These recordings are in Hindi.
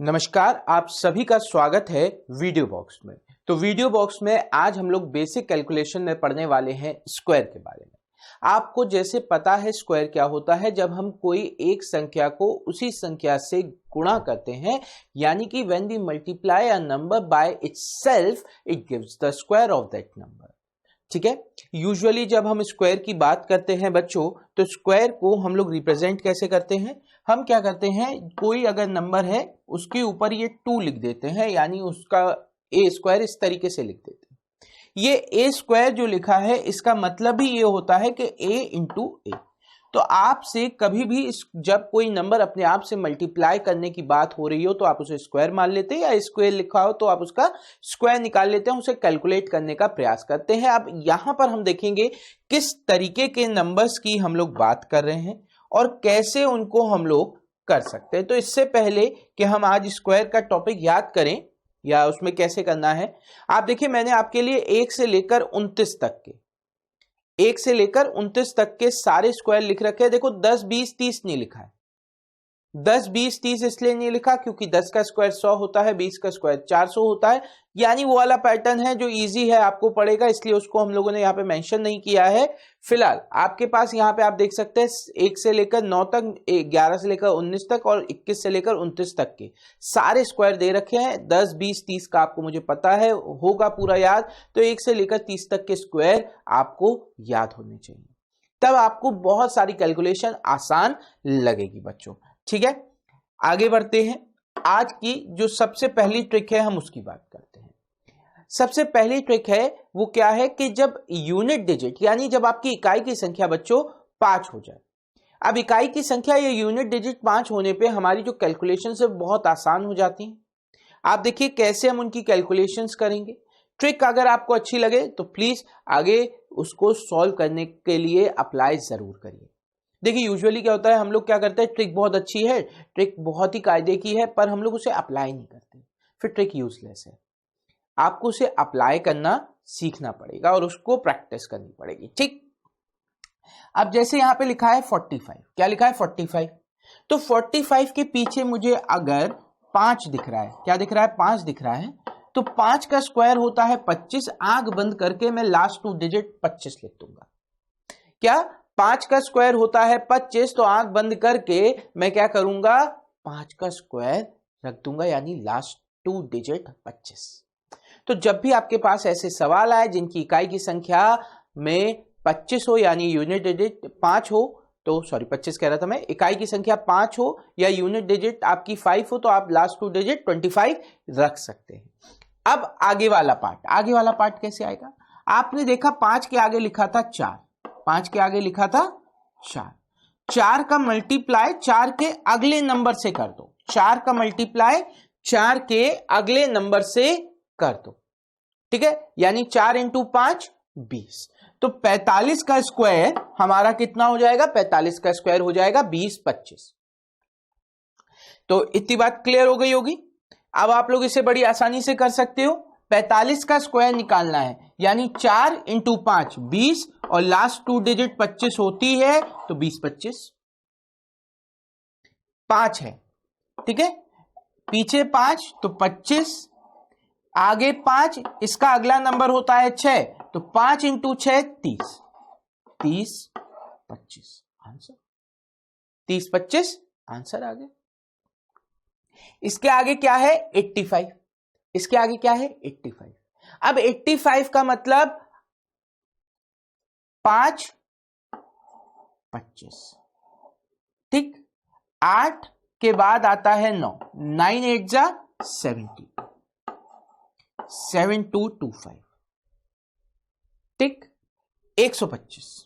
नमस्कार, आप सभी का स्वागत है वीडियो बॉक्स में। तो वीडियो बॉक्स में आज हम लोग बेसिक कैलकुलेशन में पढ़ने वाले हैं स्क्वायर के बारे में। आपको जैसे पता है स्क्वायर क्या होता है, जब हम कोई एक संख्या को उसी संख्या से गुणा करते हैं, यानी कि when we multiply a number by itself it gives the square of that number. ठीक है, यूजुअली जब हम स्क्वायर की बात करते हैं बच्चों, तो स्क्वायर को हम लोग रिप्रेजेंट कैसे करते हैं। हम क्या करते हैं, कोई अगर नंबर है उसके ऊपर ये 2 लिख देते हैं, यानी उसका ए स्क्वायर इस तरीके से लिख देते हैं। ये ए स्क्वायर जो लिखा है इसका मतलब ही ये होता है कि ए इंटू ए। तो आपसे कभी भी जब कोई नंबर अपने आप से मल्टीप्लाई करने की बात हो रही हो तो आप उसे स्क्वायर मान लेते हैं, या स्क्वायर लिखा हो तो आप उसका स्क्वायर निकाल लेते हैं, उसे कैलकुलेट करने का प्रयास करते हैं। अब यहां पर हम देखेंगे किस तरीके के नंबर्स की हम लोग बात कर रहे हैं और कैसे उनको हम लोग कर सकते हैं। तो इससे पहले कि हम आज स्क्वायर का टॉपिक याद करें या उसमें कैसे करना है, आप देखिए मैंने आपके लिए 1 से लेकर 29 तक के 1 से लेकर 29 तक के सारे स्क्वायर लिख रखे हैं। देखो 10, 20, 30 नहीं लिखा है। 10, 20, 30 इसलिए नहीं लिखा क्योंकि 10 का स्क्वायर 100 होता है, 20 का स्क्वायर 400 होता है, यानी वो वाला पैटर्न है जो इजी है, आपको पड़ेगा, इसलिए उसको हम लोगों ने यहाँ पे मेंशन नहीं किया है। फिलहाल आपके पास यहाँ पे आप देख सकते हैं 1 से लेकर 9 तक, 11 से लेकर 19 तक और 21 से लेकर 29 तक के सारे स्क्वायर दे रखे हैं। 10, 20, 30 का आपको मुझे पता है होगा पूरा याद, तो 1 से लेकर 30 तक के स्क्वायर आपको याद होने चाहिए, तब आपको बहुत सारी कैलकुलेशन आसान लगेगी बच्चों। ठीक है, आगे बढ़ते हैं। आज की जो सबसे पहली ट्रिक है हम उसकी बात करते हैं। सबसे पहली ट्रिक है वो क्या है कि जब यूनिट डिजिट यानी जब आपकी इकाई की संख्या बच्चों 5 हो जाए। अब इकाई की संख्या या यूनिट डिजिट 5 होने पे हमारी जो कैलकुलेशन है बहुत आसान हो जाती हैं। आप देखिए कैसे हम उनकी कैलकुलेशंस करेंगे। ट्रिक अगर आपको अच्छी लगे तो प्लीज आगे उसको सॉल्व करने के लिए अप्लाई जरूर करिए। देखिए यूजुअली क्या होता है, हम लोग क्या करते हैं, ट्रिक बहुत अच्छी है, ट्रिक बहुत ही कायदे की है, पर हम लोग उसे अप्लाई नहीं करते, फिर ट्रिक यूजलेस है। आपको उसे अप्लाई करना सीखना पड़ेगा और उसको प्रैक्टिस करनी पड़ेगी। ठीक, अब जैसे यहां पे लिखा है 45, क्या लिखा है 45, तो 45 के पीछे मुझे अगर 5 दिख रहा है, क्या दिख रहा है, 5 दिख रहा है, तो 5 का स्क्वायर होता है 25। आंख बंद करके मैं लास्ट 2 डिजिट 25 लिख दूंगा। क्या 5 का स्क्वायर होता है 25, तो आंख बंद करके मैं क्या करूंगा, 5 का स्क्वायर रख दूंगा, यानी लास्ट 2 डिजिट 25। तो जब भी आपके पास ऐसे सवाल आए जिनकी इकाई की संख्या में 25 हो, यानी यूनिट डिजिट 5 हो, तो सॉरी 25 कह रहा था मैं, इकाई की संख्या 5 हो या यूनिट डिजिट आपकी 5 हो, तो आप लास्ट 2 डिजिट 25 रख सकते हैं। अब आगे वाला पार्ट कैसे आएगा। आपने देखा 5 के आगे लिखा था 4, 5 के आगे लिखा था 4, 4 का मल्टीप्लाई 4 के अगले नंबर से कर दो, 4 का मल्टीप्लाई 4 के अगले नंबर से कर दो। ठीक है, यानी 4 इंटू 5 20, तो 45 का स्क्वायर हमारा कितना हो जाएगा, 45 का स्क्वायर हो जाएगा 20, 25। तो इतनी बात क्लियर हो गई होगी। अब आप लोग इसे बड़ी आसानी से कर सकते हो। 45 का स्क्वायर निकालना है, यानी 4 इंटू 5 20 और लास्ट 2 डिजिट 25 होती है, तो 20, 25 5 है। ठीक है, पीछे 5 तो 25, आगे 5, इसका अगला नंबर होता है 6, तो 5 इंटू 6 30, 30, 25 आंसर, 30, 25 आंसर आ गया। इसके आगे क्या है 85, इसके आगे क्या है 85। अब 85 का मतलब 5, 25। ठीक, 8 के बाद आता है 9, 9 8 जा 70, 7225। ठीक, 125,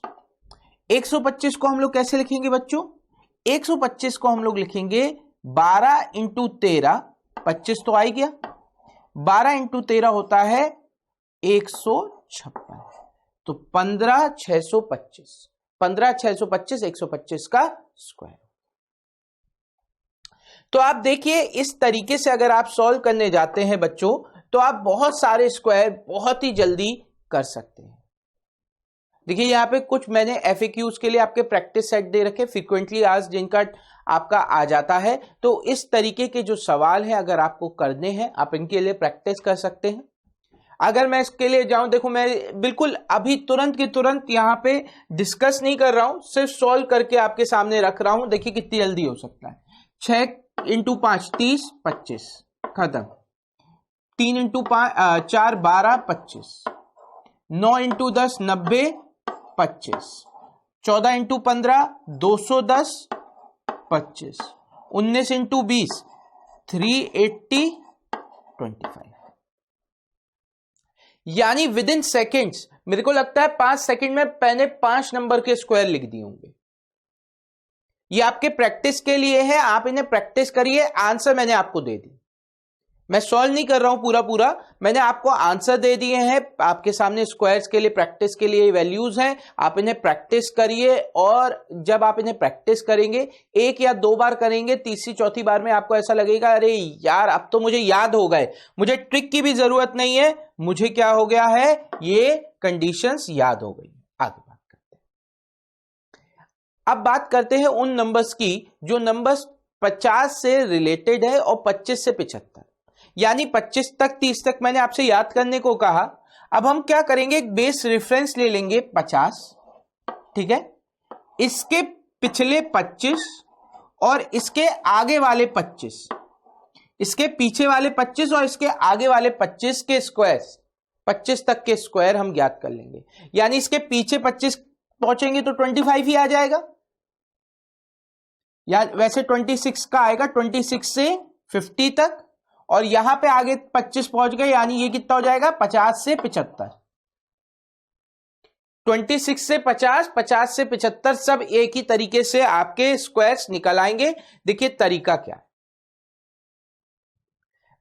125 को हम लोग कैसे लिखेंगे बच्चों, 125 को हम लोग लिखेंगे 12 इंटू 13, 25 तो आ ही गया, 12 इंटू 13 होता है 156, तो 15 625, 15 625, 125 का स्क्वायर। तो आप देखिए इस तरीके से अगर आप सॉल्व करने जाते हैं बच्चों, तो आप बहुत सारे स्क्वायर बहुत ही जल्दी कर सकते हैं। देखिए यहाँ पे कुछ मैंने FAQs के लिए आपके प्रैक्टिस सेट दे रखे, फ्रीक्वेंटली आस्क्ड, जिनका आपका आ जाता है। तो इस तरीके के जो सवाल है अगर आपको करने हैं, आप इनके लिए प्रैक्टिस कर सकते हैं। अगर मैं इसके लिए जाऊं, देखो मैं बिल्कुल अभी तुरंत के तुरंत यहां पे डिस्कस नहीं कर रहा हूं, सिर्फ सॉल्व करके आपके सामने रख रहा हूं। देखिए कितनी जल्दी हो सकता है। 6 इंटू 5 30, 25 खत्म। 3 इंटू 4 12, 25। 9 इंटू 10 90, 25। 14 इंटू 15 210, 25। 19 इंटू 20 380, 25। यानी विद इन सेकेंड्स, मेरे को लगता है 5 सेकंड में मैंने 5 नंबर के स्क्वायर लिख दिए होंगे। ये आपके प्रैक्टिस के लिए है, आप इन्हें प्रैक्टिस करिए। आंसर मैंने आपको दे दी, मैं सॉल्व नहीं कर रहा हूं पूरा, मैंने आपको आंसर दे दिए हैं। आपके सामने स्क्वायर्स के लिए प्रैक्टिस के लिए वैल्यूज हैं, आप इन्हें प्रैक्टिस करिए। और जब आप इन्हें प्रैक्टिस करेंगे, 1 या 2 बार करेंगे, तीसरी चौथी बार में आपको ऐसा लगेगा अरे यार अब तो मुझे याद हो गए, मुझे ट्रिक की भी जरूरत नहीं है, मुझे क्या हो गया है, ये कंडीशंस याद हो गई। आगे बात करते हैं। अब बात करते हैं उन नंबर्स की जो नंबर्स 50 से रिलेटेड है और 25 से 75, यानी 25 तक 30 तक मैंने आपसे याद करने को कहा। अब हम क्या करेंगे, एक बेस रेफरेंस ले लेंगे 50, ठीक है, इसके पिछले 25 और इसके आगे वाले 25, इसके पीछे वाले 25 और इसके आगे वाले 25 के स्क्वायर, 25 तक के स्क्वायर हम ज्ञात कर लेंगे। यानी इसके पीछे 25 पहुंचेंगे तो 25 ही आ जाएगा, या वैसे 26 का आएगा, 26 से 50 तक, और यहां पे आगे 25 पहुंच गए, यानी ये कितना हो जाएगा, 50 से 75। 26 से 50, 50 से 75 सब एक ही तरीके से आपके स्क्वायर्स निकल आएंगे। देखिए तरीका क्या है,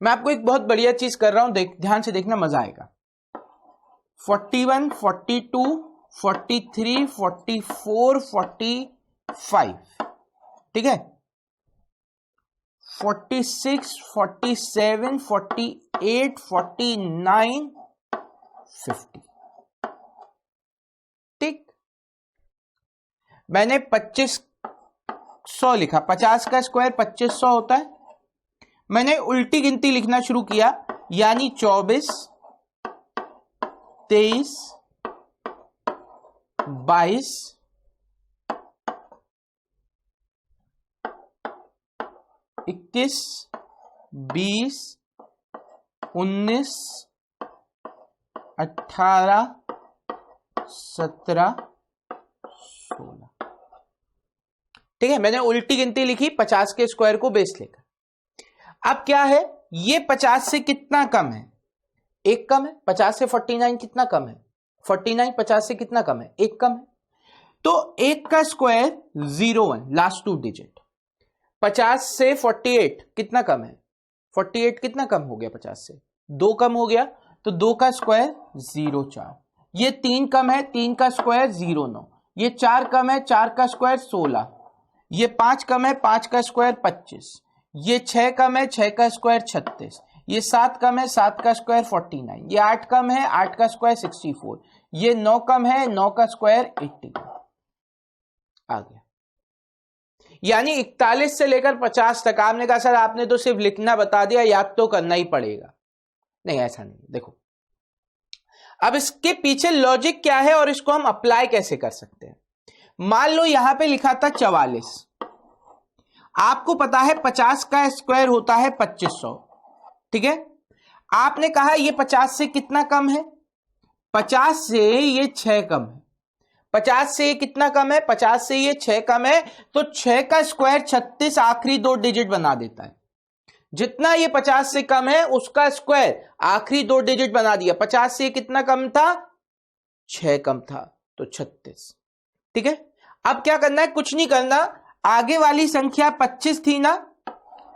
मैं आपको एक बहुत बढ़िया चीज कर रहा हूं, ध्यान से देखना, मजा आएगा। 41, 42, 43, 44, 45, ठीक है, 46, 47, 48, 49, 50, ठीक। मैंने 2500 लिखा, 50 का स्क्वायर 2500 होता है। मैंने उल्टी गिनती लिखना शुरू किया, यानी 24, 23, 22, 21, 20, 19, 18, 17, 16, ठीक है। मैंने उल्टी गिनती लिखी 50 के स्क्वायर को बेस लेकर। अब क्या है, ये 50 से कितना कम है, 1 कम है। 50 से 49 कितना कम है, 49 50 से कितना कम है, 1 कम है। तो 1 का स्क्वायर 01, लास्ट 2 डिजिट। 50 से 48 कितना कम है, 48 कितना कम हो गया, 50 से 2 कम हो गया, तो 2 का स्क्वायर 04। ये 3 कम है, 3 का स्क्वायर 09। ये 4 कम है, 4 का स्क्वायर 16। ये 5 कम है, 5 का स्क्वायर 25। ये 6 कम है, 6 का स्क्वायर 36। ये 7 कम है, 7 का स्क्वायर 49। ये 8 कम है, 8 का स्क्वायर 64। ये 9 कम है, 9 का स्क्वायर 80 आ गया। यानी 41 से लेकर 50 तक। आपने कहा सर आपने तो सिर्फ लिखना बता दिया, याद तो करना ही पड़ेगा। नहीं, ऐसा नहीं। देखो अब इसके पीछे लॉजिक क्या है और इसको हम अप्लाई कैसे कर सकते हैं। मान लो यहां पे लिखा था 44, आपको पता है 50 का स्क्वायर होता है 2500, ठीक है। आपने कहा ये 50 से कितना कम है, 50 से ये 6 कम है। 50 से ये कितना कम है, 50 से ये 6 कम है, तो 6 का स्क्वायर 36 आखिरी 2 डिजिट बना देता है। जितना ये 50 से कम है उसका स्क्वायर आखिरी 2 डिजिट बना दिया। 50 से ये कितना कम था, 6 कम था, तो 36, ठीक है। अब क्या करना है, कुछ नहीं करना, आगे वाली संख्या 25 थी ना,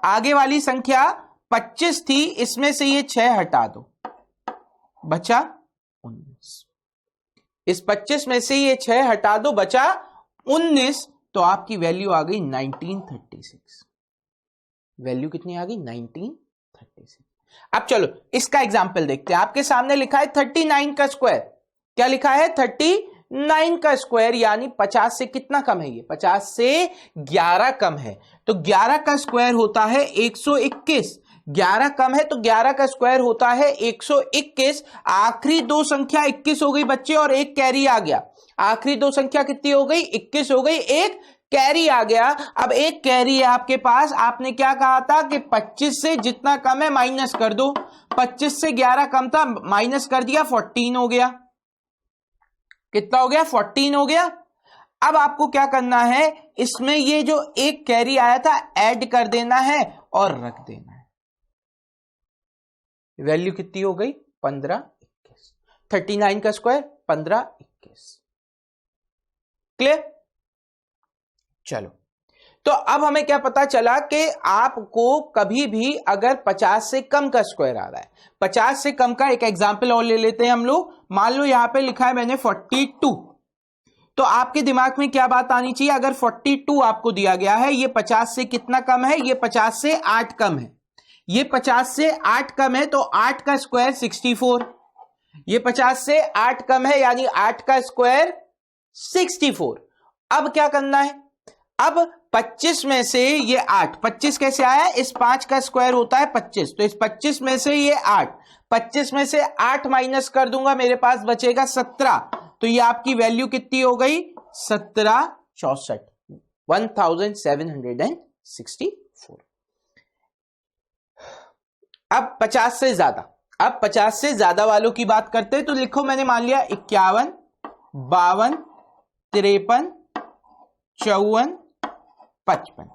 आगे वाली संख्या 25 थी, इसमें से ये 6 हटा दो, बचा 19। इस 25 में से ये 6 हटा दो, बचा 19, तो आपकी वैल्यू आ गई 1936। वैल्यू कितनी आ गई, 1936। अब चलो इसका एग्जाम्पल देखते हैं। आपके सामने लिखा है 39 का स्क्वायर, क्या लिखा है, 39 9 का स्क्वायर यानी 50 से कितना कम है, ये 50 से 11 कम है, तो 11 का स्क्वायर होता है 121। 11 कम है तो 11 का स्क्वायर होता है 121। आखिरी दो संख्या 21 हो गई बच्चे और एक कैरी आ गया। आखिरी दो संख्या कितनी हो गई, 21 हो गई, एक कैरी आ गया। अब एक कैरी है आपके पास, आपने क्या कहा था कि 25 से जितना कम है माइनस कर दो। 25 से 11 कम था, माइनस कर दिया, 14 हो गया। कितना हो गया, 14 हो गया। अब आपको क्या करना है, इसमें ये जो एक कैरी आया था ऐड कर देना है और रख देना है। वैल्यू कितनी हो गई, 15 21। 39 का स्क्वायर 15 21। क्लियर? चलो, तो अब हमें क्या पता चला कि आपको कभी भी अगर 50 से कम का स्क्वायर आ रहा है, 50 से कम का एक एग्जांपल और ले लेते हैं हम लोग। मान लो यहां पे लिखा है मैंने 42, तो आपके दिमाग में क्या बात आनी चाहिए, अगर 42 आपको दिया गया है, ये 50 से कितना कम है, ये 50 से 8 कम है, ये 50 से 8 कम है, तो 8 का स्क्वायर 64। ये 50 से 8 कम है यानी 8 का स्क्वायर 64। अब क्या करना है, अब 25 में से ये 8, 25 कैसे आया, इस 5 का स्क्वायर होता है 25, तो इस 25 में से ये 8, 25 में से 8 माइनस कर दूंगा, मेरे पास बचेगा 17, तो ये आपकी वैल्यू कितनी हो गई, 1764, 1764। अब 50 से ज्यादा, अब 50 से ज्यादा वालों की बात करते हैं, तो लिखो मैंने मान लिया 51, 52, 53, 54, 55।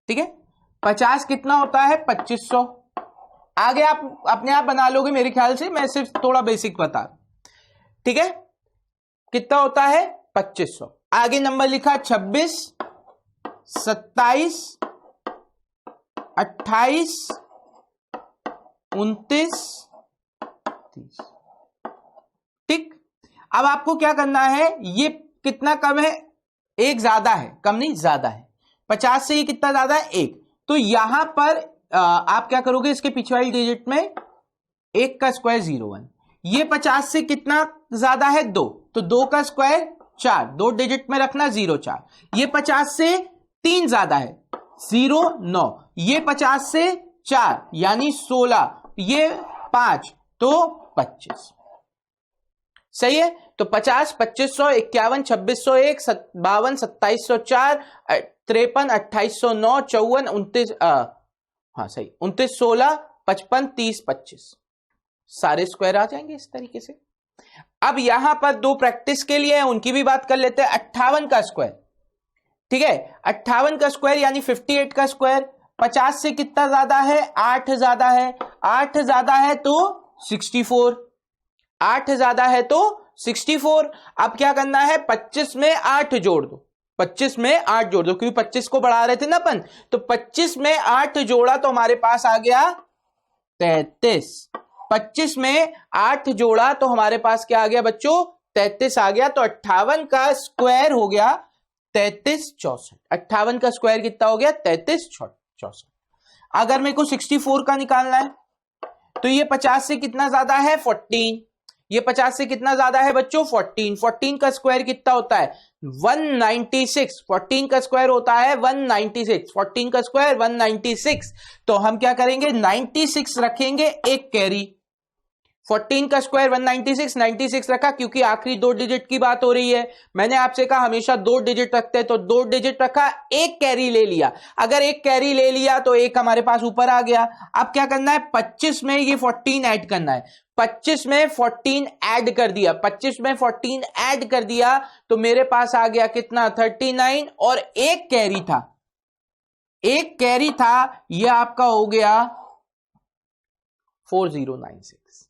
ठीक है, 50 कितना होता है, 2500। आगे आप अपने आप बना लोगे मेरे ख्याल से, मैं सिर्फ थोड़ा बेसिक बता रहा हूं। ठीक है, कितना होता है, 2500। आगे नंबर लिखा 26, 27, 28, 29, 30। ठीक, अब आपको क्या करना है, ये कितना कम है, एक ज्यादा है, कम नहीं ज्यादा है, 50 से ये कितना ज्यादा है, एक। तो यहां पर आप क्या करोगे, इसके पीछे वाली डिजिट में 1 का स्क्वायर 01। ये 50 से कितना ज्यादा है, 2, तो 2 का स्क्वायर 4, 2 डिजिट में रखना 04। ये 50 से 3 ज्यादा है, 09। ये 50 से 4 यानी 16, ये 5 तो 25। सही है, तो 50, 2500, 51, 2601, 52, 2704, 53, 2809, 54, 29, हाँ सही, 29, 16, 55, 30, 25, सारे स्क्वायर आ जाएंगे इस तरीके से। अब यहां पर दो प्रैक्टिस के लिए है, उनकी भी बात कर लेते हैं। 58 का स्क्वायर, ठीक है, 58 का स्क्वायर यानी 58 का स्क्वायर, 50 से कितना ज्यादा है, 8 ज्यादा है, 8 ज्यादा है तो 64, 8 ज्यादा है तो 64। अब क्या करना है, 25 में 8 जोड़ दो, 25 में 8 जोड़ दो, क्योंकि 25 को बढ़ा रहे थे ना अपन, तो 25 में 8 जोड़ा तो हमारे पास आ गया 33। 25 में 8 जोड़ा तो हमारे पास क्या आ गया बच्चों, 33 आ गया। तो 58 का स्क्वायर हो गया 33 64। 58 का स्क्वायर कितना हो गया, 33 64। अगर मेरे को 64 का निकालना है तो ये 50 से कितना ज्यादा है, 14। ये 50 से कितना ज्यादा है बच्चों, 14। 14 का स्क्वायर कितना होता है, 196। 14 का स्क्वायर होता है 196। 14 का स्क्वायर 196। तो हम क्या करेंगे, 96 रखेंगे, एक कैरी। 14 का स्क्वायर 196, 96 रखा, क्योंकि आखिरी 2 डिजिट की बात हो रही है। मैंने आपसे कहा हमेशा 2 डिजिट रखते हैं, तो 2 डिजिट रखा, एक कैरी ले लिया। अगर एक कैरी ले लिया तो एक हमारे पास ऊपर आ गया। अब क्या करना है, 25 में ये 14 ऐड करना है। 25 में 14 ऐड कर दिया, 25 में 14 ऐड कर दिया तो मेरे पास आ गया कितना, 39। और एक कैरी था, एक कैरी था, यह आपका हो गया 4096।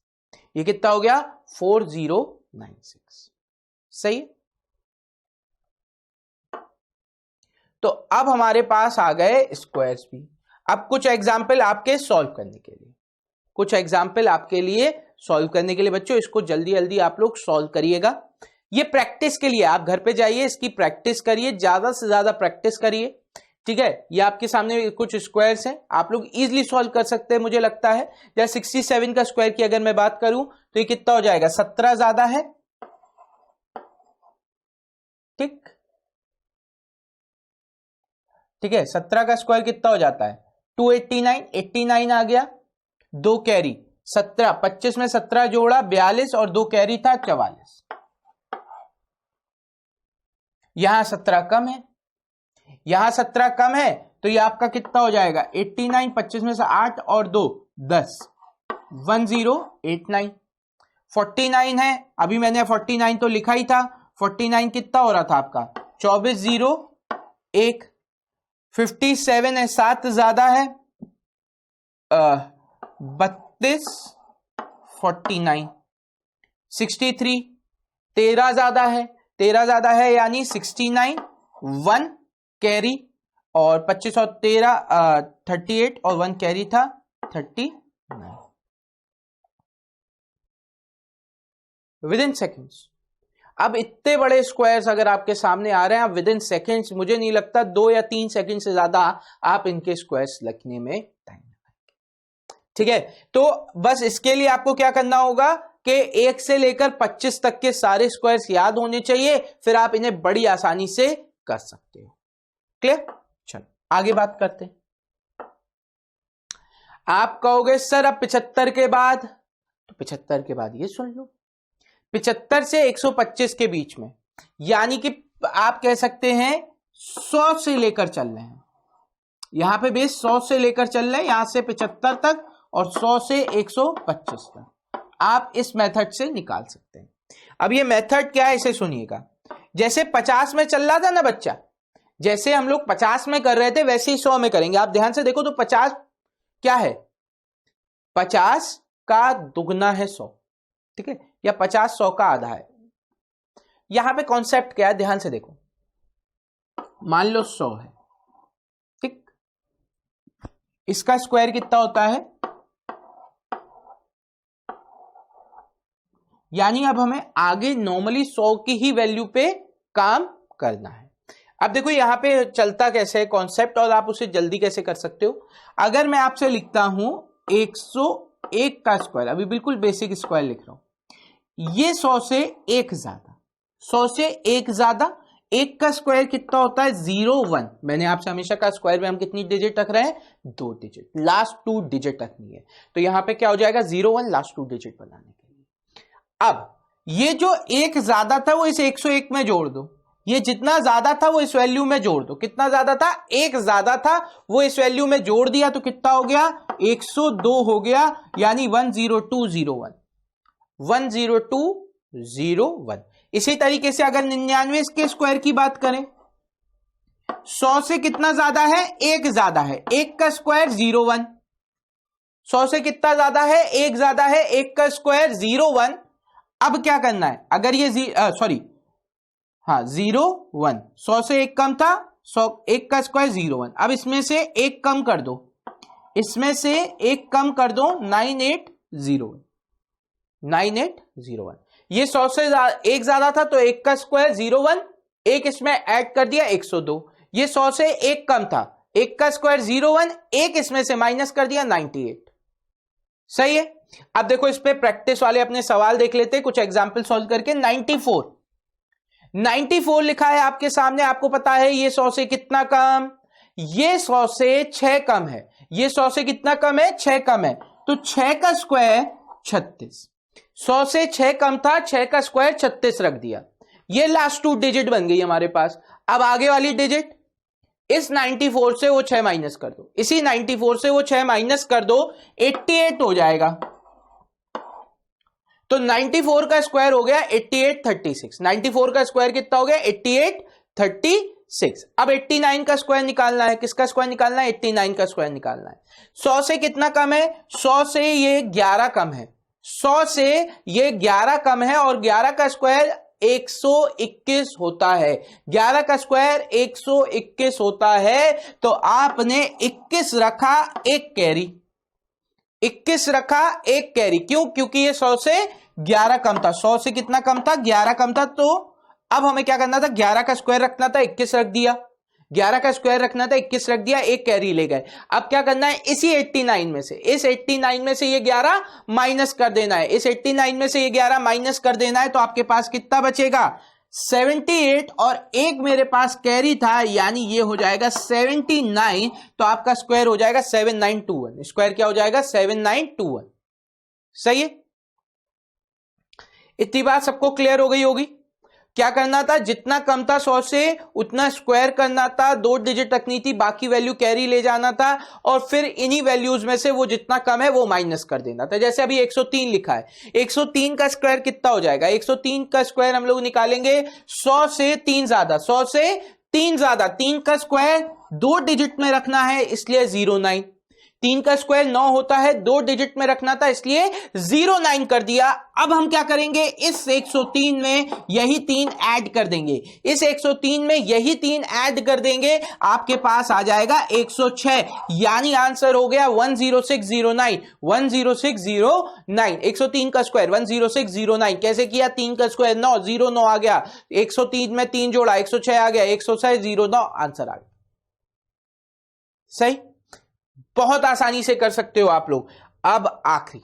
ये कितना हो गया, 4096। सही है। तो अब हमारे पास आ गए स्क्वायर्स भी। अब कुछ एग्जाम्पल आपके सॉल्व करने के लिए, कुछ एग्जाम्पल आपके लिए सॉल्व करने के लिए बच्चों, इसको जल्दी जल्दी आप लोग सॉल्व करिएगा। ये प्रैक्टिस के लिए, आप घर पे जाइए, इसकी प्रैक्टिस करिए, ज्यादा से ज्यादा प्रैक्टिस करिए। ठीक है, ये आपके सामने कुछ स्क्वायर्स हैं, आप लोग इजीली सॉल्व कर सकते हैं मुझे लगता है। जैसे 67 का स्क्वायर की अगर मैं बात करूं तो ये कितना हो जाएगा, 17 ज्यादा है, ठीक है। 17 का स्क्वायर कितना हो जाता है 289, 89 आ गया, 2 कैरी 17, 25 में 17 जोड़ा 42 और 2 कैरी था 44। यहां 17 कम है, यहां 17 कम है, तो ये आपका कितना हो जाएगा 89, 25 में से 8 और 2 10, 1089। 49 है, अभी मैंने 49 तो लिखा ही था, 49 कितना हो रहा था आपका 2401। 57 है, 7 ज्यादा है 32, 49। 63 13 ज्यादा है, 13 ज्यादा है यानी 69, 1 कैरी और 25 और 13 38 और 1 कैरी था 39। With in seconds. अब इतने बड़े स्क्वायर्स अगर आपके सामने आ रहे हैं, आप विद इन सेकेंड्स, मुझे नहीं लगता 2 या 3 सेकेंड से ज्यादा आप इनके स्क्वायर्स लिखने में टाइम लगाएंगे। ठीक है, तो बस इसके लिए आपको क्या करना होगा कि 1 से लेकर 25 तक के सारे स्क्वायर्स याद होने चाहिए, फिर आप इन्हें बड़ी आसानी से कर सकते हो। क्लियर? चलो आगे बात करते हैं। आप कहोगे सर अब 75 के बाद, तो 75 के बाद ये सुन लो, 75 से 125 के बीच में, यानी कि आप कह सकते हैं 100 से लेकर चल रहे हैं, यहां पे बेस 100 से लेकर चल रहे हैं, यहां से 75 तक और 100 से 125 तक आप इस मेथड से निकाल सकते हैं। अब ये मेथड क्या है इसे सुनिएगा। जैसे 50 में चल रहा था ना बच्चा, जैसे हम लोग 50 में कर रहे थे वैसे ही 100 में करेंगे। आप ध्यान से देखो तो 50 क्या है, 50 का दुगना है 100, ठीक है, या 50 100 का आधा है। यहां पे कॉन्सेप्ट क्या है, ध्यान से देखो। मान लो 100 है, ठीक, इसका स्क्वायर कितना होता है, यानी अब हमें आगे नॉर्मली 100 की ही वैल्यू पे काम करना है। अब देखो यहां पे चलता कैसे है कॉन्सेप्ट, और आप उसे जल्दी कैसे कर सकते हो। अगर मैं आपसे लिखता हूं 101 का स्क्वायर, अभी बिल्कुल बेसिक स्क्वायर लिख रहा हूं, ये 100 से 1 ज्यादा, 100 से 1 ज्यादा, 1 का स्क्वायर कितना होता है 01। मैंने आपसे हमेशा कहा स्क्वायर में हम कितनी डिजिट रख रहे हैं, 2 डिजिट, लास्ट 2 डिजिट रखनी है। तो यहां पे क्या हो जाएगा 01 लास्ट 2 डिजिट बनाने के लिए। अब ये जो 1 ज्यादा था वो इस 101 में जोड़ दो, ये जितना ज्यादा था वो इस वैल्यू में जोड़ दो। कितना ज्यादा था, 1 ज्यादा था, वो इस वैल्यू में जोड़ दिया तो कितना हो गया 102 हो गया, यानी 10201, 10201। इसी तरीके से अगर 99 के स्क्वायर की बात करें, 100 से कितना ज्यादा है, 1 ज्यादा है, 1 का स्क्वायर 01। 100 से कितना ज्यादा है, 1 ज्यादा है, 1 का स्क्वायर 01। अब क्या करना है, अगर ये 01, 100 से 1 कम था, 1 का स्क्वायर 01। अब इसमें से 1 कम कर दो, इसमें से 1 कम कर दो, 9801, 9801। ये 100 से 1 ज्यादा था तो 1 का स्क्वायर 01, 1 इसमें ऐड कर दिया 102। ये 100 से 1 कम था, 1 का स्क्वायर 01, 1 इसमें से माइनस कर दिया 98। सही है। अब देखो इस पे प्रैक्टिस वाले अपने सवाल देख लेते हैं, कुछ एग्जाम्पल सॉल्व करके। 94 लिखा है आपके सामने, आपको पता है ये 100 से कितना कम, ये 100 से 6 कम है, ये 100 से कितना कम है, 6 कम है, तो 6 का स्क्वायर 36। 100 से 6 कम था, 6 का स्क्वायर 36 रख दिया, ये लास्ट 2 डिजिट बन गई हमारे पास। अब आगे वाली डिजिट, इस 94 से वो 6 माइनस कर दो, इसी 94 से वो 6 माइनस कर दो, 88 हो जाएगा। तो 94 का स्क्वायर हो गया 8836। 94 का स्क्वायर कितना हो गया 8836। अब 89 का स्क्वायर निकालना है, किसका स्क्वायर निकालना है, 89 का स्क्वायर निकालना है। 100 से कितना कम है, 100 से ये 11 कम है, 100 से ये 11 कम है, और 11 का स्क्वायर 121 होता है। 11 का स्क्वायर 121 होता है, तो आपने 21 रखा, 1 कैरी, 21 रखा, 1 कैरी। क्यों, क्योंकि ये 100 से 11 कम था। 100 से कितना कम था, 11 कम था। तो अब हमें क्या करना था, 11 का स्क्वायर रखना था, 21 रख दिया, 11 का स्क्वायर रखना था, 21 रख दिया, 1 कैरी ले गए। अब क्या करना है, इसी 89 में से, इस 89 में से ये 11 माइनस कर देना है, इस 89 में से ये 11 माइनस कर देना है, तो आपके पास कितना बचेगा 78 और एक मेरे पास कैरी था, यानी ये हो जाएगा 79, तो आपका स्क्वायर हो जाएगा 7921। स्क्वायर क्या हो जाएगा? 7921। सही है, इतनी बात सबको क्लियर हो गई होगी। क्या करना था? जितना कम था 100 से उतना स्क्वायर करना था, 2 डिजिट रखनी थी, बाकी वैल्यू कैरी ले जाना था और फिर इन्हीं वैल्यूज में से वो जितना कम है वो माइनस कर देना था। जैसे अभी 103 लिखा है, 103 का स्क्वायर कितना हो जाएगा? 103 का स्क्वायर हम लोग निकालेंगे 100 से 3 ज्यादा, 100 से 3 ज्यादा, 3 का स्क्वायर 2 डिजिट में रखना है इसलिए 09। 3 का स्क्वायर 9 होता है, 2 डिजिट में रखना था इसलिए 09 कर दिया। अब हम क्या करेंगे? इस 103 में यही 3 ऐड कर देंगे, इस 103 में यही 3 ऐड कर देंगे, आपके पास आ जाएगा 106, यानी आंसर हो गया 10609। 10609, 103 का स्क्वायर 10609। कैसे किया? 3 का स्क्वायर 9, 09 आ गया, 103 में 3 जोड़ा 106 आ गया, 10609 आंसर आ गया। सही, बहुत आसानी से कर सकते हो आप लोग। अब आखिरी,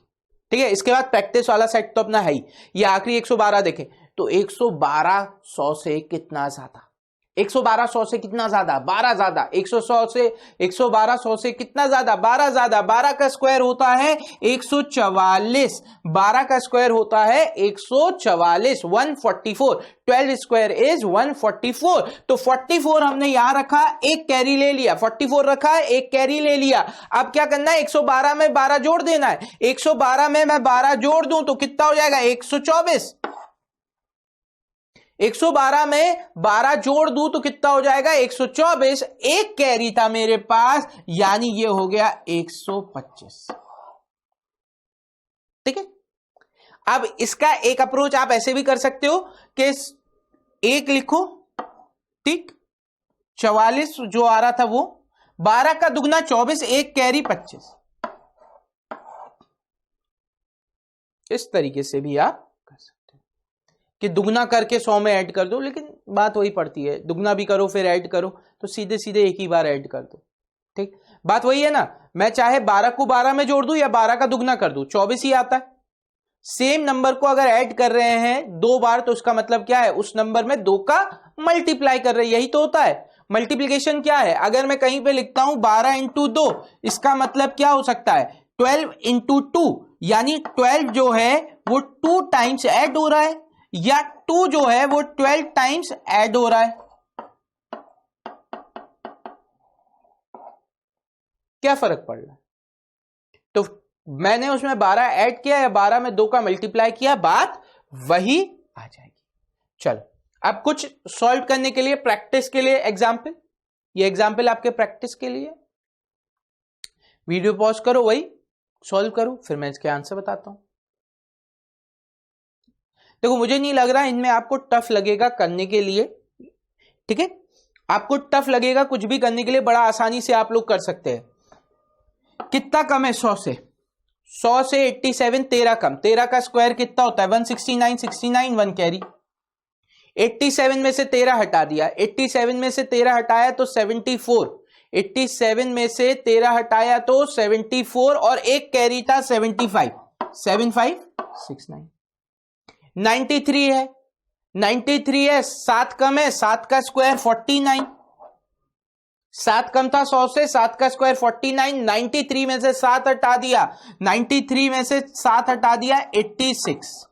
ठीक है, इसके बाद प्रैक्टिस वाला सेट तो अपना है ही। ये आखिरी 112 देखें तो 112 100 से कितना ज्यादा? 112 100 से कितना ज्यादा? 12 ज्यादा। 112 100 से कितना ज्यादा? 12 ज्यादा। 12 का स्क्वायर होता है 144, 12 का स्क्वायर होता है 144, 144। 12 स्क्वायर इज 144। तो 44 हमने यहां रखा, एक कैरी ले लिया, 44 रखा है, एक कैरी ले लिया। अब क्या करना है? 112 में 12 जोड़ देना है। 112 में मैं 12 जोड़ दूं तो कितना हो जाएगा? 124। 112 में 12 जोड़ दूं तो कितना हो जाएगा? 124। एक कैरी था मेरे पास, यानी ये हो गया 125। ठीक है, अब इसका एक अप्रोच आप ऐसे भी कर सकते हो कि एक लिखो, ठीक, 44 जो आ रहा था वो, 12 का दुगना 24, एक कैरी 25। इस तरीके से भी आप कर सकते हो कि दुगना करके 100 में ऐड कर दो, लेकिन बात वही पड़ती है, दुगना भी करो फिर ऐड करो, तो सीधे सीधे एक ही बार ऐड कर दो। ठीक, बात वही है ना, मैं चाहे 12 को 12 में जोड़ दूं या 12 का दुगना कर दूं, 24 ही आता है। सेम नंबर को अगर ऐड कर रहे हैं 2 बार तो उसका मतलब क्या है? उस नंबर में 2 का मल्टीप्लाई कर रहे हैं, यही तो होता है। मल्टीप्लीकेशन क्या है? अगर मैं कहीं पे लिखता हूं 12 इंटू 2, इसका मतलब क्या हो सकता है? 12 इंटू 2, यानी 12 जो है वो 2 टाइम्स ऐड हो रहा है, या 2 जो है वो 12 टाइम्स ऐड हो रहा है। क्या फर्क पड़ रहा है? तो मैंने उसमें 12 ऐड किया या 12 में 2 का मल्टीप्लाई किया, बात वही आ जाएगी। चलो अब कुछ सॉल्व करने के लिए, प्रैक्टिस के लिए एग्जाम्पल, ये एग्जाम्पल आपके प्रैक्टिस के लिए। वीडियो पॉज करो, वही सॉल्व करो, फिर मैं इसके आंसर बताता हूं। देखो मुझे नहीं लग रहा इनमें आपको टफ लगेगा करने के लिए, ठीक है, आपको टफ लगेगा कुछ भी करने के लिए, बड़ा आसानी से आप लोग कर सकते हैं। कितना कम है 100 से? 100 से 87, 13 कम, 13 का स्क्वायर कितना होता है? 169, 69 1 कैरी। 87 में से 13 हटा दिया, 87 में से 13 हटाया तो 74, 87 में से 13 हटाया तो 74 और एक कैरी था 75, 7569। 93 है, 93 है, 7 कम है, 7 का स्क्वायर 49, 7 कम था 100 से, 7 का स्क्वायर 49, 93 में से 7 हटा दिया, 93 में से 7 हटा दिया 86।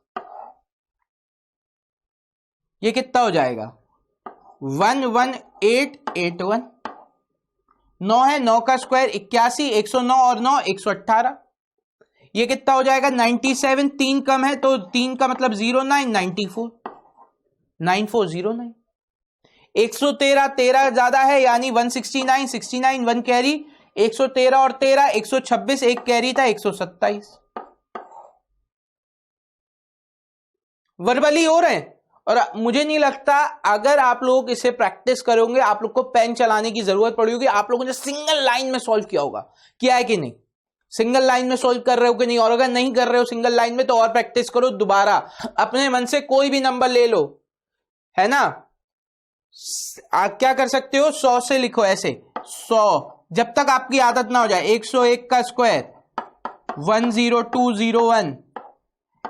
ये कितना हो जाएगा? 11881। 9 है, 9 का स्क्वायर 81, 109 और 9 118। ये कितना हो जाएगा? 97, 3 कम है तो 3 का मतलब 09, 94, 9409। 113, 13 ज्यादा है यानी 169, 69 1 कैरी, 113 और 13 126, एक कैरी था 127। वर्बली हो रहे हैं, और मुझे नहीं लगता अगर आप लोग इसे प्रैक्टिस करोगे आप लोग को पेन चलाने की जरूरत पड़ेगी। आप लोगों ने सिंगल लाइन में सॉल्व किया होगा, किया है कि नहीं? सिंगल लाइन में सॉल्व कर रहे हो कि नहीं? और अगर नहीं कर रहे हो सिंगल लाइन में तो और प्रैक्टिस करो, दोबारा अपने मन से कोई भी नंबर ले लो, है ना। आप क्या कर सकते हो? 100 से लिखो ऐसे, 100, जब तक आपकी आदत ना हो जाए। 101 का स्क्वायर 10201,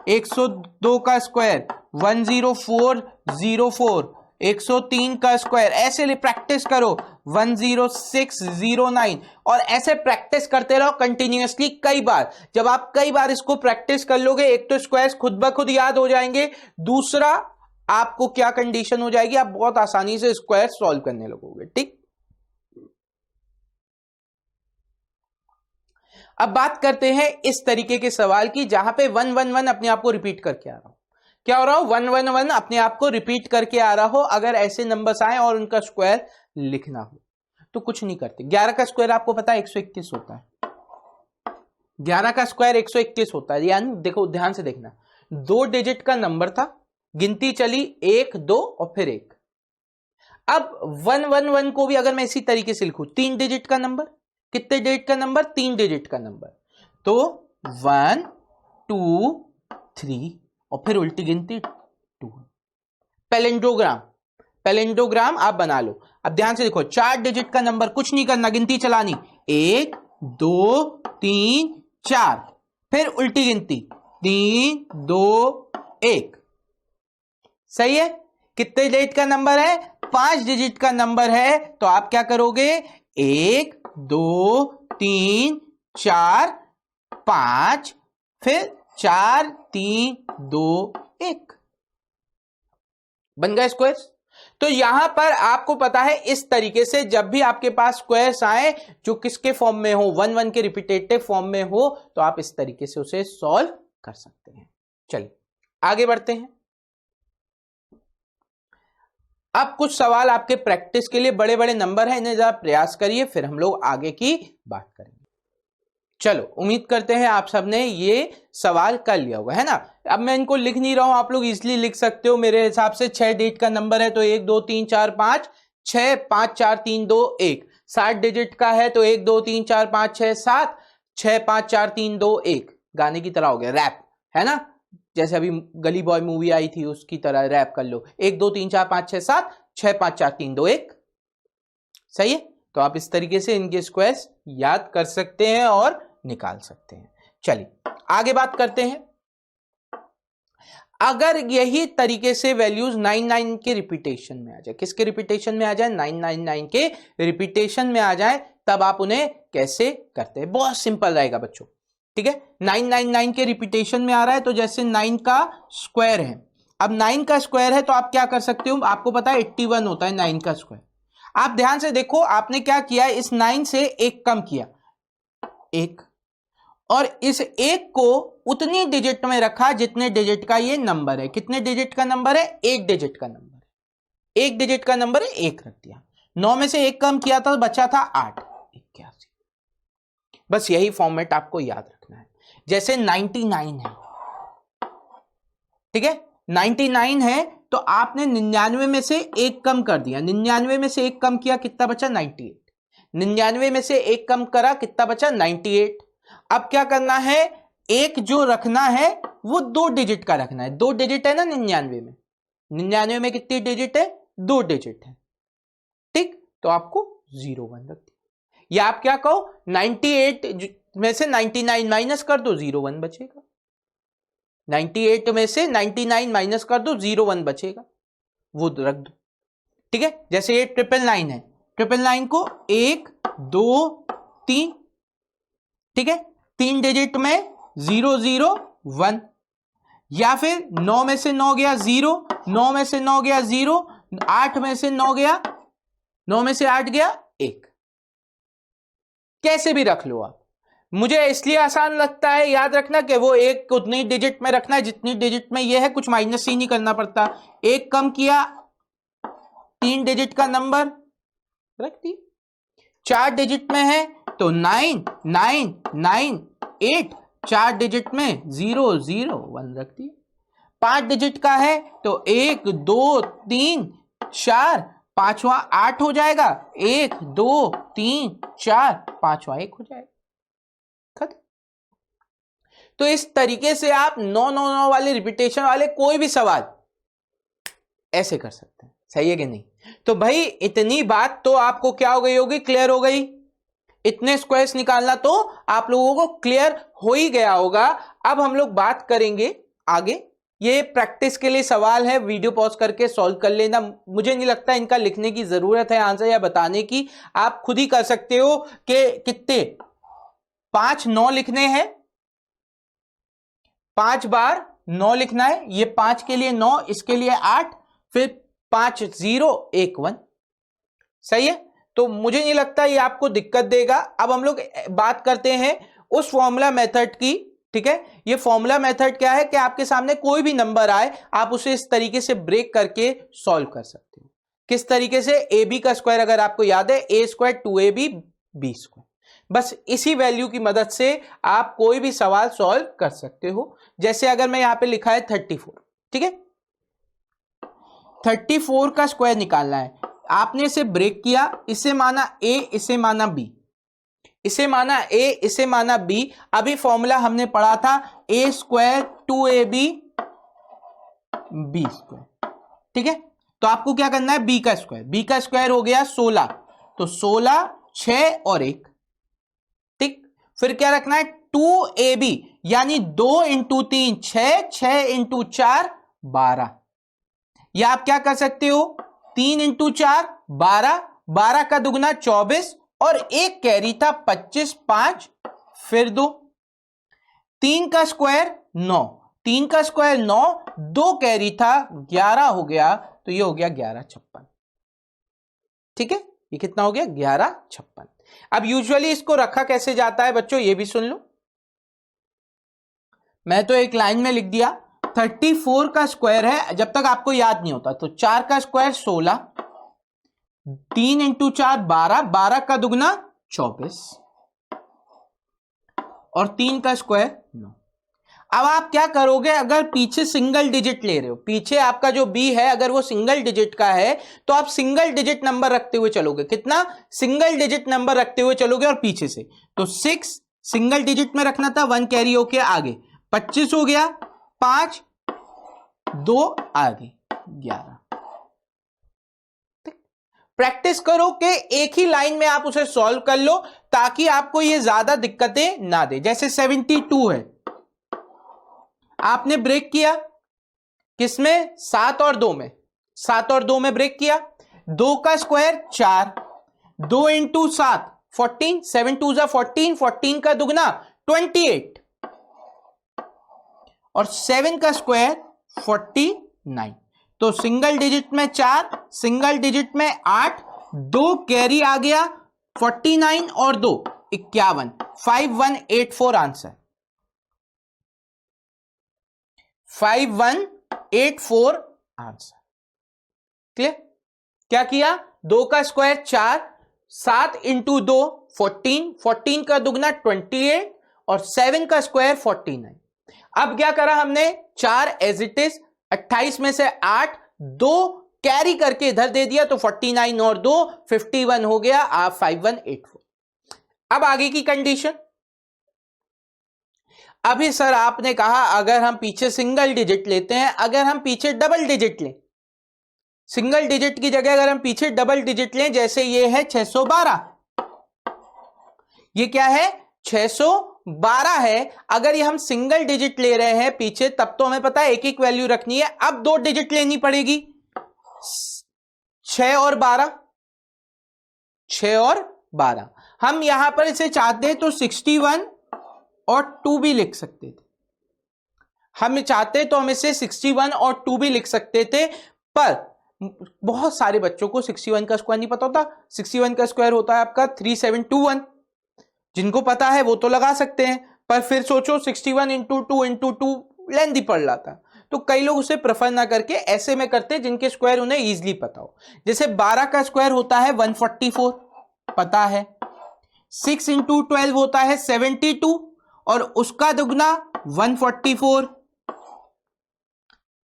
102 का स्क्वायर 10404, 103 का स्क्वायर, ऐसे प्रैक्टिस करो 10609 और ऐसे प्रैक्टिस करते रहो कंटिन्यूअसली कई बार। जब आप कई बार इसको प्रैक्टिस कर लोगे, एक तो स्क्वायर्स खुद ब खुद याद हो जाएंगे, दूसरा आपको क्या कंडीशन हो जाएगी, आप बहुत आसानी से स्क्वायर सॉल्व करने लगोगे। ठीक, अब बात करते हैं इस तरीके के सवाल की जहां पे 111 अपने आप को रिपीट करके आ रहा हो। क्या हो रहा हो, 111 अपने आप को रिपीट करके आ रहा हो। अगर ऐसे नंबर्स आए और उनका स्क्वायर लिखना हो तो कुछ नहीं करते। 11 का स्क्वायर आपको पता है 121 होता है। 11 का स्क्वायर 121 होता है। यानी देखो, ध्यान से देखना, 2 डिजिट का नंबर था, गिनती चली 1 2 और फिर 1। अब 111 को भी अगर मैं इसी तरीके से लिखूं, 3 डिजिट का नंबर, कितने डिजिट का नंबर, 3 डिजिट का नंबर, तो 1 2 3 और फिर उल्टी गिनती 2। पैलिंड्रोग्राम आप बना लो। अब ध्यान से देखो, 4 डिजिट का नंबर, कुछ नहीं करना, गिनती चलानी 1 2 3 4, फिर उल्टी गिनती 3 2 1। सही है। कितने डिजिट का नंबर है, 5 डिजिट का नंबर है, तो आप क्या करोगे, 1 2 3 4 5, फिर 4 3 2 1, बन गए स्क्वायर्स। तो यहां पर आपको पता है इस तरीके से जब भी आपके पास स्क्वायर्स आए जो किसके फॉर्म में हो, 1 के रिपीटेटिव फॉर्म में हो, तो आप इस तरीके से उसे सॉल्व कर सकते हैं। चलिए आगे बढ़ते हैं। अब कुछ सवाल आपके प्रैक्टिस के लिए, बड़े बड़े नंबर हैं, इन्हें जरा प्रयास करिए, फिर हम लोग आगे की बात करेंगे। चलो, उम्मीद करते हैं आप सबने ये सवाल कर लिया होगा, है ना। अब मैं इनको लिख नहीं रहा हूं, आप लोग इजीली लिख सकते हो। मेरे हिसाब से 6 डिजिट का नंबर है तो 1 2 3 4 5 6, 5 4 3 2 1। 7 डिजिट का है तो 1 2 3 4 5 6 7, 6 5 4 3 2 1। गाने की तरह हो गया, रैप, है ना, जैसे अभी गली बॉय मूवी आई थी उसकी तरह रैप कर लो, 1 2 3 4 5 6 7, 6 5 4 3 2 1। सही है। तो आप इस तरीके से इनके स्क्वायर्स याद कर सकते हैं और निकाल सकते हैं। चलिए आगे बात करते हैं। अगर यही तरीके से वैल्यूज 99 के रिपीटेशन में आ जाए, किसके रिपीटेशन में आ जाए, 999 के रिपीटेशन में आ जाए, तब आप उन्हें कैसे करते हैं। बहुत सिंपल रहेगा बच्चों, ठीक है। 999 के रिपीटेशन में आ रहा है तो जैसे 9 का स्क्वायर है, अब 9 का स्क्वायर है तो आप क्या कर सकते हो, आपको पता है 81 होता है 9 का स्क्वायर। आप ध्यान से देखो, आपने क्या किया, इस 9 से 1 कम किया, 1, और इस 1 को उतनी डिजिट में रखा जितने डिजिट का ये नंबर है। कितने डिजिट का नंबर है, 1 डिजिट का नंबर है। 1 डिजिट का नंबर है, 1 रख दिया। 9 में से 1 कम किया था, बचा था 8, 81। बस यही फॉर्मेट आपको याद रखना है। जैसे 99 है, ठीक है, 99 है तो आपने 99 में से 1 कम कर दिया, 99 में से 1 कम किया, कितना बचा, 98। 99 में से 1 कम करा, कितना बचा, 98। अब क्या करना है, एक जो रखना है वो 2 डिजिट का रखना है। 2 डिजिट है ना 99 में, 99 में कितनी डिजिट है, 2 डिजिट है, ठीक। तो आपको 01 रख दिया। या आप क्या कहो, 98 में से 99 माइनस कर दो, 01 बचेगा। 98 में से 99 माइनस कर दो, 01 बचेगा, वो रख दो, ठीक है। जैसे ये 999 है, 999 को 1 2 3, ठीक है, 3 डिजिट में 001। या फिर 9 में से 9 गया 0, 9 में से 9 गया 0, 8 में से 9 गया, 9 में से 8 गया 1। कैसे भी रख लो आप, मुझे इसलिए आसान लगता है याद रखना कि वो 1 उतनी डिजिट में रखना है जितनी डिजिट में ये है, कुछ माइनस ही नहीं करना पड़ता। 1 कम किया, 3 डिजिट का नंबर रख दी। 4 डिजिट में है तो 9 9 9 8, 4 डिजिट में 001 रख दी। 5 डिजिट का है तो 1 2 3 4, 5वां 8 हो जाएगा, 1 2 3 4, 5वां 1 हो जाएगा, खत्म। तो इस तरीके से आप 999 वाले रिपीटेशन वाले कोई भी सवाल ऐसे कर सकते हैं। सही है कि नहीं। तो भाई इतनी बात तो आपको क्या हो गई होगी, क्लियर हो गई। इतने स्क्वायर्स निकालना तो आप लोगों को क्लियर हो ही गया होगा। अब हम लोग बात करेंगे आगे ये प्रैक्टिस के लिए सवाल है, वीडियो पॉज करके सॉल्व कर लेना। मुझे नहीं लगता इनका लिखने की जरूरत है आंसर या बताने की, आप खुद ही कर सकते हो कि कितने 5 9 लिखने हैं, 5 बार 9 लिखना है। ये 5 के लिए 9, इसके लिए 8, फिर 5 0 1 1। सही है, तो मुझे नहीं लगता ये आपको दिक्कत देगा। अब हम लोग बात करते हैं उस फॉर्मूला मेथड की। ठीक है, ये फॉर्मूला मेथड क्या है कि आपके सामने कोई भी नंबर आए आप उसे इस तरीके से ब्रेक करके सॉल्व कर सकते हो। किस तरीके से? ए बी का स्क्वायर अगर आपको याद है, ए स्क्वायर 2ab बी स्क्वायर। बस इसी वैल्यू की मदद से आप कोई भी सवाल सॉल्व कर सकते हो। जैसे अगर मैं यहां पे लिखा है 34, ठीक है, 34 का स्क्वायर निकालना है। आपने इसे ब्रेक किया, इसे माना ए, इसे माना बी, इसे माना ए, इसे माना बी। अभी फॉर्मूला हमने पढ़ा था ए स्क्वायर 2ab बी स्क्वायर। ठीक है, तो आपको क्या करना है? बी का स्क्वायर। बी का स्क्वायर हो गया 16, तो 16 6 और 1। ठीक, फिर क्या रखना है? 2ab यानी 2 इंटू 3 6, 6 इंटू 4 12। या आप क्या कर सकते हो? 3 इंटू 4 12, 12 का दुगना 24 और एक कैरी था 25, 5 फिर 2। 3 का स्क्वायर 9, 3 का स्क्वायर 9, 2 कैरी था 11 हो गया, तो ये हो गया 11 56। ठीक है, ये कितना हो गया? 11 56। अब यूजुअली इसको रखा कैसे जाता है बच्चों, ये भी सुन लो। मैं तो एक लाइन में लिख दिया, 34 का स्क्वायर है, जब तक आपको याद नहीं होता, तो 4 का स्क्वायर 16, 3 इंटू 4 12, 12 का दुगना 24 और 3 का स्क्वायर 9। अब आप क्या करोगे? अगर पीछे सिंगल डिजिट ले रहे हो, पीछे आपका जो बी है अगर वो सिंगल डिजिट का है, तो आप सिंगल डिजिट नंबर रखते हुए चलोगे। कितना? सिंगल डिजिट नंबर रखते हुए चलोगे और पीछे से, तो 6 सिंगल डिजिट में रखना था, 1 कैरी होके आगे 25 हो गया, 5 2 आगे 11। प्रैक्टिस करो कि एक ही लाइन में आप उसे सॉल्व कर लो ताकि आपको ये ज्यादा दिक्कतें ना दे। जैसे 72 है, आपने ब्रेक किया किसमें? 7 और 2 में, 7 और 2 में ब्रेक किया। 2 का स्क्वायर 4, 2 इंटू 7 14, 7 2 जा 14, 14 का दुगना 28 और 7 का स्क्वायर 49। तो सिंगल डिजिट में 4, सिंगल डिजिट में 8, 2 कैरी आ गया 49 और 2 51, 5184 आंसर, 5184 आंसर। क्लियर? क्या किया? 2 का स्क्वायर 4, 7 इंटू 2 14, 14 का दुगना 28 और 7 का स्क्वायर 49। अब क्या करा हमने? 4 एज इट इज, 28 में से 8, 2 कैरी करके इधर दे दिया, तो 49 और 2 51 हो गया, आप 5184। अब आगे की कंडीशन। अभी सर आपने कहा अगर हम पीछे सिंगल डिजिट लेते हैं, अगर हम पीछे डबल डिजिट लें, सिंगल डिजिट की जगह अगर हम पीछे डबल डिजिट लें, जैसे ये है 612, ये क्या है? 612 है। अगर ये हम सिंगल डिजिट ले रहे हैं पीछे, तब तो हमें पता है एक एक वैल्यू रखनी है। अब 2 डिजिट लेनी पड़ेगी, 6 और 12, 6 और 12। हम यहां पर इसे चाहते तो 61 और 2 भी लिख सकते थे। हम चाहते तो हम इसे 61 और 2 भी लिख सकते थे, पर बहुत सारे बच्चों को 61 का स्क्वायर नहीं पता होता। 61 का स्क्वायर होता है आपका 3721। जिनको पता है वो तो लगा सकते हैं, पर फिर सोचो 61 इंटू 2 इंटू 2 लेंथी पड़ जाता, तो कई लोग उसे प्रेफर ना करके ऐसे में करते जिनके स्क्वायर उन्हें इजीली पता हो। जैसे 12 का स्क्वायर होता है 144, पता है। 6 इंटू 12 होता है 72 और उसका दुगना 144।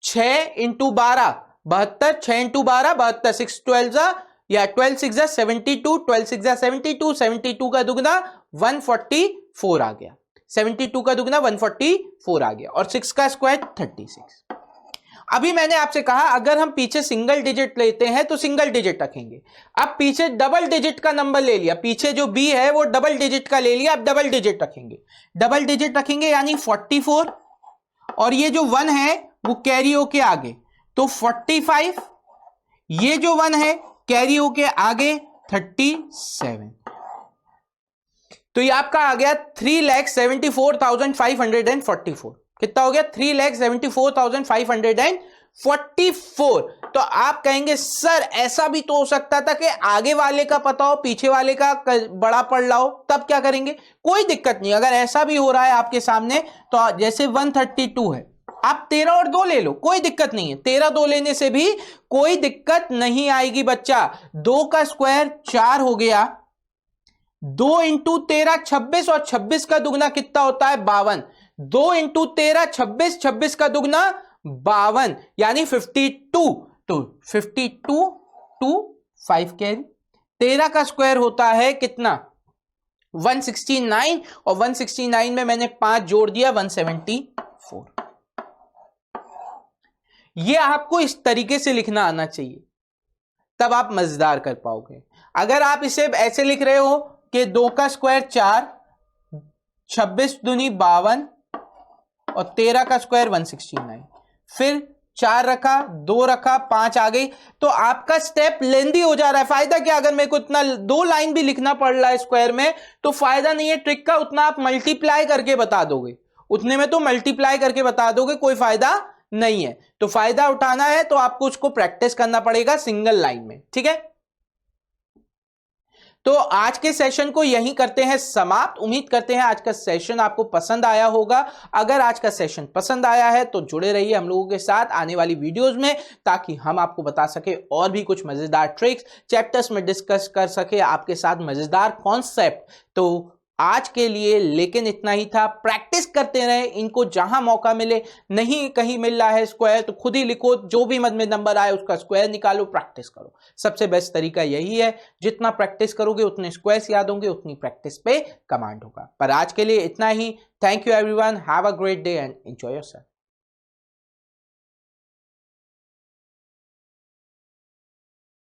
6 इंटू 12 72, 6 इंटू 12 72, 6 12 जा या 12 6 जा 72, 12 6 जा 72, 72 का दुगना 144 आ गया, 72 का दुगना 144 आ गया और 6 का स्क्वायर 36। अभी मैंने आपसे कहा अगर हम पीछे सिंगल डिजिट लेते हैं तो सिंगल डिजिट रखेंगे। अब पीछे डबल डिजिट का नंबर ले लिया, पीछे जो बी है वो डबल डिजिट का ले लिया, अब डबल डिजिट रखेंगे। डबल डिजिट रखेंगे यानी 44 और ये जो 1 है वो कैरी होके आगे, तो 45, ये जो 1 है कैरी होके आगे 37, तो ये आपका आ गया 3,74,544। कितना हो गया? 3,74,544। तो आप कहेंगे सर ऐसा भी तो हो सकता था कि आगे वाले का पता हो पीछे वाले का बड़ा पड़ रहा हो, तब क्या करेंगे? कोई दिक्कत नहीं, अगर ऐसा भी हो रहा है आपके सामने तो जैसे 132 है, आप 13 और 2 ले लो, कोई दिक्कत नहीं है। 13 2 लेने से भी कोई दिक्कत नहीं आएगी बच्चा। 2 का स्क्वायर 4 हो गया, 2 इंटू 13 26, और 26 का दुगना कितना होता है? 52। 2 इंटू 13 26, 26 का दुगना 52 यानी 52। तो 52 टू 5 कैरी। 13 का स्क्वायर होता है कितना? 169, और 169 में मैंने 5 जोड़ दिया 174। ये आपको इस तरीके से लिखना आना चाहिए, तब आप मजेदार कर पाओगे। अगर आप इसे ऐसे लिख रहे हो कि 2 का स्क्वायर 4, 26 दूनी 52, और 13 का स्क्वायर 169, फिर 4 रखा, 2 रखा, 5 आ गई, तो आपका स्टेप लेंदी हो जा रहा है। फायदा क्या? अगर मेरे को इतना 2 लाइन भी लिखना पड़ रहा है स्क्वायर में तो फायदा नहीं है ट्रिक का, उतना आप मल्टीप्लाई करके बता दोगे, उतने में तो मल्टीप्लाई करके बता दोगे, कोई फायदा नहीं है। तो फायदा उठाना है तो आपको उसको प्रैक्टिस करना पड़ेगा सिंगल लाइन में, ठीक है? तो आज के सेशन को यहीं करते हैं समाप्त। उम्मीद करते हैं आज का सेशन आपको पसंद आया होगा। अगर आज का सेशन पसंद आया है तो जुड़े रहिए हम लोगों के साथ आने वाली वीडियोस में, ताकि हम आपको बता सके और भी कुछ मजेदार ट्रिक्स, चैप्टर्स में डिस्कस कर सके आपके साथ मजेदार कॉन्सेप्ट। तो आज के लिए लेकिन इतना ही था। प्रैक्टिस करते रहे इनको, जहां मौका मिले। नहीं कहीं मिल रहा है स्क्वायर तो खुद ही लिखो, जो भी मन में नंबर आए उसका स्क्वायर निकालो, प्रैक्टिस करो। सबसे बेस्ट तरीका यही है, जितना प्रैक्टिस करोगे उतने स्क्वायर्स याद होंगे, उतनी प्रैक्टिस पे कमांड होगा। पर आज के लिए इतना ही। Thank you everyone, have a great day and enjoy yourself.